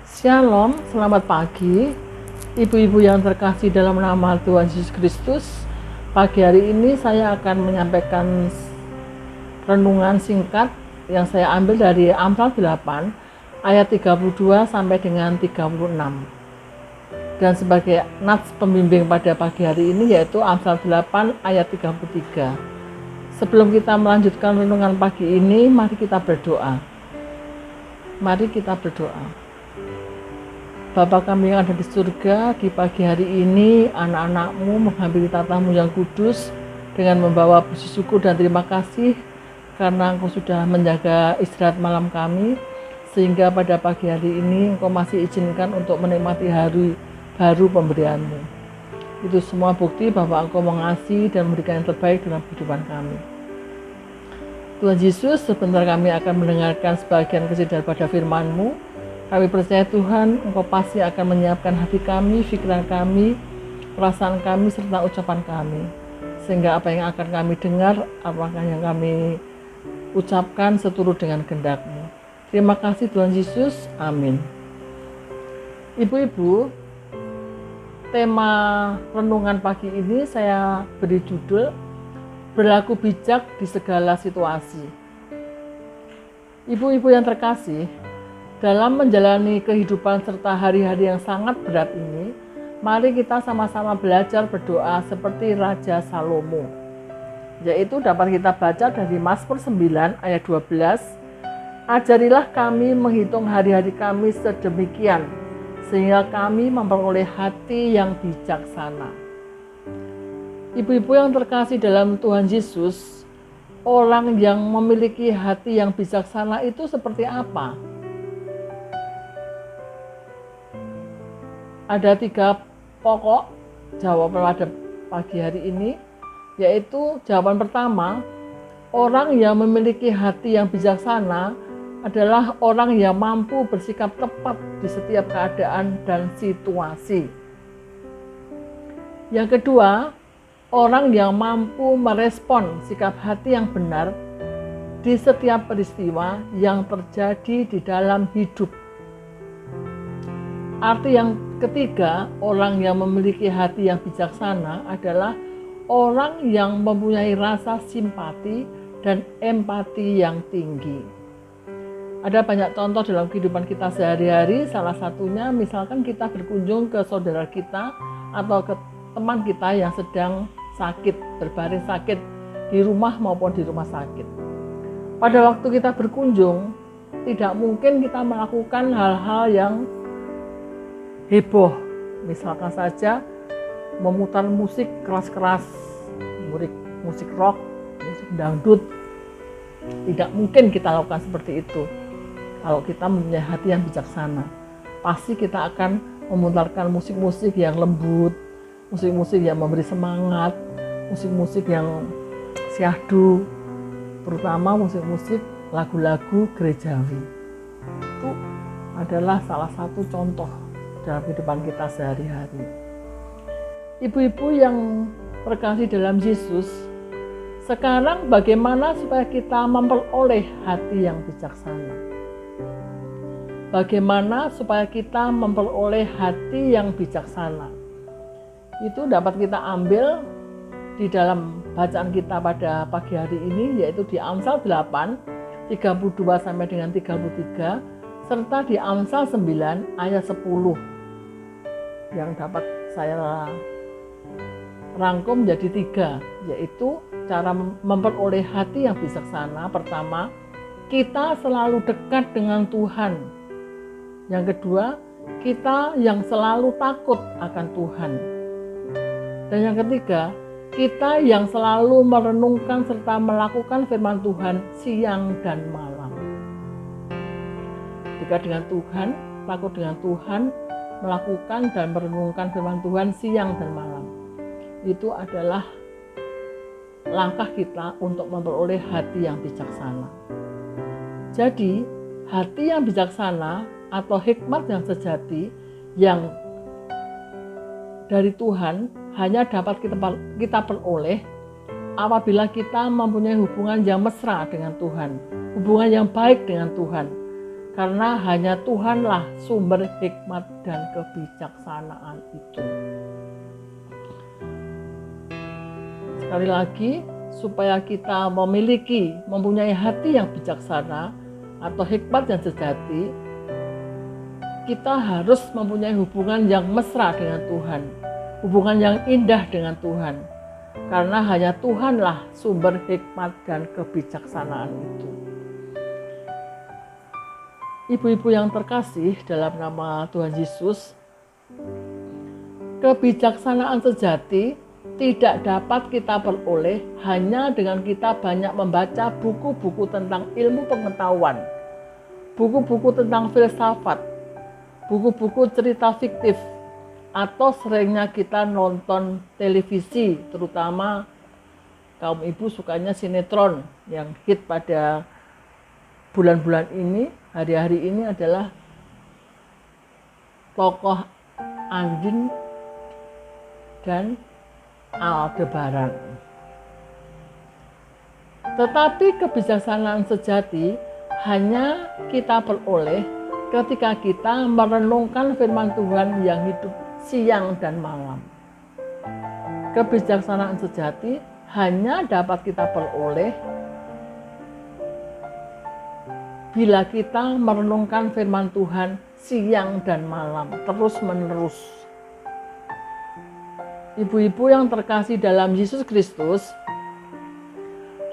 Shalom, selamat pagi ibu-ibu yang terkasih dalam nama Tuhan Yesus Kristus. Pagi hari ini saya akan menyampaikan renungan singkat yang saya ambil dari Amsal 8 ayat 32 sampai dengan 36. Dan sebagai nats pembimbing pada pagi hari ini yaitu Amsal 8 ayat 33. Sebelum kita melanjutkan renungan pagi ini, mari kita berdoa. Mari kita berdoa. Bapa kami yang ada di surga, di pagi hari ini anak-anak-Mu menghampiri tatamu yang kudus dengan membawa puji syukur dan terima kasih karena Engkau sudah menjaga istirahat malam kami, sehingga pada pagi hari ini Engkau masih izinkan untuk menikmati hari baru pemberian-Mu. Itu semua bukti bahwa Engkau mengasihi dan memberikan yang terbaik dalam kehidupan kami. Tuhan Yesus, sebentar kami akan mendengarkan sebagian kecil daripada firman-Mu. Kami percaya Tuhan, Engkau pasti akan menyiapkan hati kami, pikiran kami, perasaan kami, serta ucapan kami. Sehingga apa yang akan kami dengar, apakah yang kami ucapkan seturut dengan kehendak-Mu. Terima kasih Tuhan Yesus, amin. Ibu-ibu, tema renungan pagi ini saya beri judul, Berlaku bijak di segala situasi. Ibu-ibu yang terkasih, dalam menjalani kehidupan serta hari-hari yang sangat berat ini, mari kita sama-sama belajar berdoa seperti Raja Salomo. Yaitu dapat kita baca dari Mazmur 9 ayat 12, Ajarilah kami menghitung hari-hari kami sedemikian, sehingga kami memperoleh hati yang bijaksana. Ibu-ibu yang terkasih dalam Tuhan Yesus, orang yang memiliki hati yang bijaksana itu seperti apa? Ada 3 pokok jawaban pada pagi hari ini, yaitu jawaban pertama, orang yang memiliki hati yang bijaksana adalah orang yang mampu bersikap tepat di setiap keadaan dan situasi. Yang kedua, orang yang mampu merespon sikap hati yang benar di setiap peristiwa yang terjadi di dalam hidup. Arti yang ketiga, orang yang memiliki hati yang bijaksana adalah orang yang mempunyai rasa simpati dan empati yang tinggi. Ada banyak contoh dalam kehidupan kita sehari-hari, salah satunya misalkan kita berkunjung ke saudara kita atau ke teman kita yang sedang sakit, berbaring sakit di rumah maupun di rumah sakit. Pada waktu kita berkunjung, tidak mungkin kita melakukan hal-hal yang heboh, misalkan saja memutar musik keras-keras, musik rock, musik dangdut. Tidak mungkin kita lakukan seperti itu. Kalau kita mempunyai hati yang bijaksana, pasti kita akan memutarkan musik-musik yang lembut, musik-musik yang memberi semangat, musik-musik yang syahdu, terutama musik-musik lagu-lagu gerejawi. Itu adalah salah satu contoh dalam kehidupan kita sehari-hari. Ibu-ibu yang terkasih dalam Yesus, sekarang bagaimana supaya kita memperoleh hati yang bijaksana? Bagaimana supaya kita memperoleh hati yang bijaksana? Itu dapat kita ambil di dalam bacaan kita pada pagi hari ini, yaitu di Amsal 8, 32 sampai dengan 33, serta di Amsal 9 ayat 10. Yang dapat saya rangkum menjadi 3, yaitu cara memperoleh hati yang bijaksana. Pertama, kita selalu dekat dengan Tuhan. Yang kedua, kita yang selalu takut akan Tuhan. Dan yang ketiga, kita yang selalu merenungkan serta melakukan firman Tuhan siang dan malam. Dekat dengan Tuhan, takut dengan Tuhan, melakukan dan merenungkan firman Tuhan siang dan malam. Itu adalah langkah kita untuk memperoleh hati yang bijaksana. Jadi, hati yang bijaksana atau hikmat yang sejati yang dari Tuhan hanya dapat kita peroleh apabila kita mempunyai hubungan yang mesra dengan Tuhan, hubungan yang baik dengan Tuhan. karena hanya Tuhanlah sumber hikmat dan kebijaksanaan itu. Sekali lagi, supaya kita mempunyai hati yang bijaksana atau hikmat yang sejati, kita harus mempunyai hubungan yang mesra dengan Tuhan, hubungan yang indah dengan Tuhan, karena hanya Tuhanlah sumber hikmat dan kebijaksanaan itu. Ibu-ibu yang terkasih dalam nama Tuhan Yesus, kebijaksanaan sejati tidak dapat kita peroleh hanya dengan kita banyak membaca buku-buku tentang ilmu pengetahuan, buku-buku tentang filsafat, buku-buku cerita fiktif, atau seringnya kita nonton televisi, terutama kaum ibu sukanya sinetron yang hit pada bulan-bulan ini, hari-hari ini adalah tokoh Andin dan Aldebaran. Tetapi kebijaksanaan sejati hanya kita peroleh ketika kita merenungkan firman Tuhan yang hidup siang dan malam. Kebijaksanaan sejati hanya dapat kita peroleh bila kita merenungkan firman Tuhan siang dan malam, terus-menerus. Ibu-ibu yang terkasih dalam Yesus Kristus,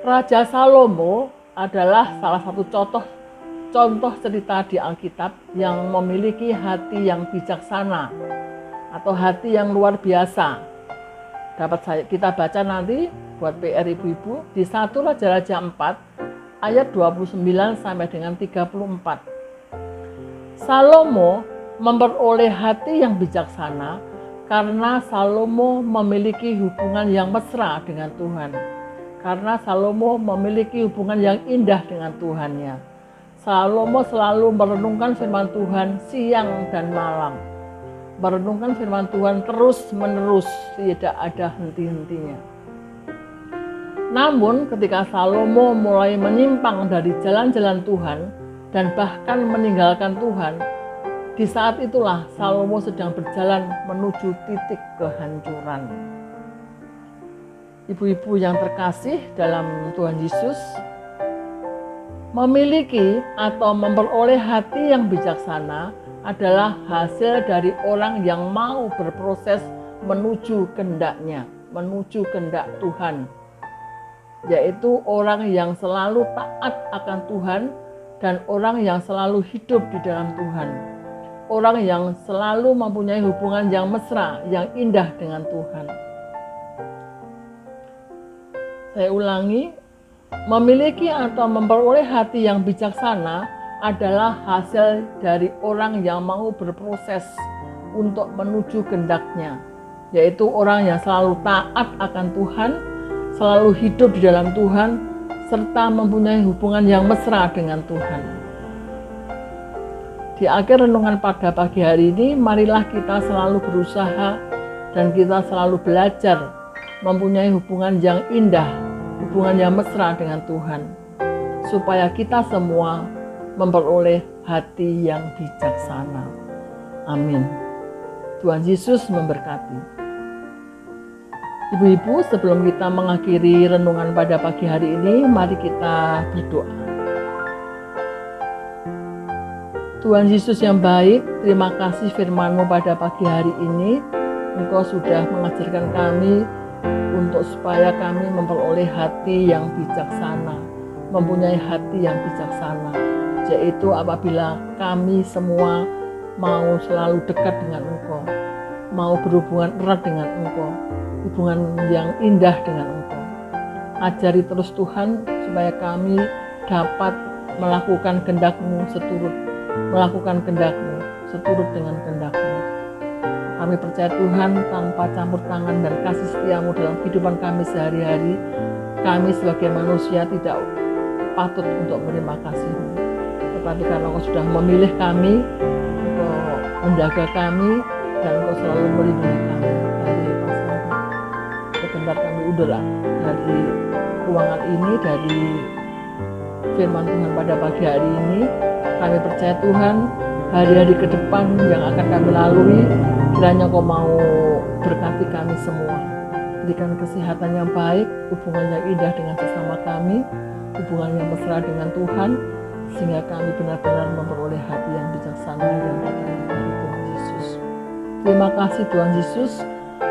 Raja Salomo adalah salah satu contoh cerita di Alkitab yang memiliki hati yang bijaksana atau hati yang luar biasa. Dapat kita baca nanti buat PR ibu-ibu di 1 Raja-Raja 4 ayat 29 sampai dengan 34. Salomo memperoleh hati yang bijaksana karena Salomo memiliki hubungan yang mesra dengan Tuhan. Karena Salomo memiliki hubungan yang indah dengan Tuhannya. Salomo selalu merenungkan firman Tuhan siang dan malam. Merenungkan firman Tuhan terus-menerus, tidak ada henti-hentinya. Namun ketika Salomo mulai menyimpang dari jalan-jalan Tuhan dan bahkan meninggalkan Tuhan, di saat itulah Salomo sedang berjalan menuju titik kehancuran. Ibu-ibu yang terkasih dalam Tuhan Yesus, memiliki atau memperoleh hati yang bijaksana adalah hasil dari orang yang mau berproses menuju kehendak-Nya, menuju kehendak Tuhan, yaitu orang yang selalu taat akan Tuhan dan orang yang selalu hidup di dalam Tuhan. Orang yang selalu mempunyai hubungan yang mesra, yang indah dengan Tuhan. Saya ulangi, memiliki atau memperoleh hati yang bijaksana adalah hasil dari orang yang mau berproses untuk menuju kehendak-Nya, yaitu orang yang selalu taat akan Tuhan, selalu hidup di dalam Tuhan, serta mempunyai hubungan yang mesra dengan Tuhan. Di akhir renungan pada pagi hari ini, marilah kita selalu berusaha dan kita selalu belajar mempunyai hubungan yang indah, hubungan yang mesra dengan Tuhan, supaya kita semua memperoleh hati yang bijaksana. Amin. Tuhan Yesus memberkati. Ibu-ibu, sebelum kita mengakhiri renungan pada pagi hari ini, mari kita berdoa. Tuhan Yesus yang baik, terima kasih firman-Mu pada pagi hari ini. Engkau sudah mengajarkan kami untuk supaya kami memperoleh hati yang bijaksana, mempunyai hati yang bijaksana, yaitu apabila kami semua mau selalu dekat dengan Engkau, mau berhubungan erat dengan Engkau, hubungan yang indah dengan Engkau. Ajari terus Tuhan supaya kami dapat melakukan kehendak-Mu melakukan kehendak-Mu seturut dengan kehendak-Mu. Kami percaya Tuhan, tanpa campur tangan dan kasih setia-Mu dalam kehidupan kami sehari-hari, kami sebagai manusia tidak patut untuk menerima kasih-Mu. Tetapi karena Engkau sudah memilih kami, Engkau menjaga kami, dan Engkau selalu melindungi kami dari pasangan sebentar kami udara dari ruangan ini, dari firman Tuhan pada pagi hari ini. Kami percaya Tuhan, hari-hari ke depan yang akan kami lalui, kiranya Kau mau berkati kami semua. Berikan kesehatan yang baik, hubungan yang indah dengan sesama kami, hubungan yang mesra dengan Tuhan, sehingga kami benar-benar memperoleh hati yang bijaksana yang datang dari Tuhan Yesus. Terima kasih Tuhan Yesus,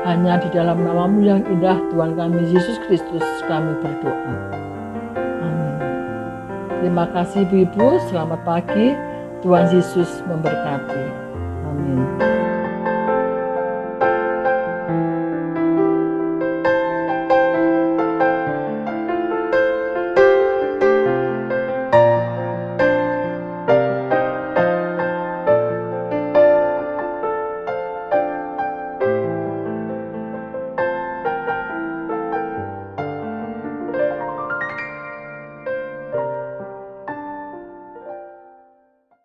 hanya di dalam nama-Mu yang indah, Tuhan kami Yesus Kristus, kami berdoa. Amin. Terima kasih Ibu-Ibu, selamat pagi, Tuhan Yesus memberkati. Amin.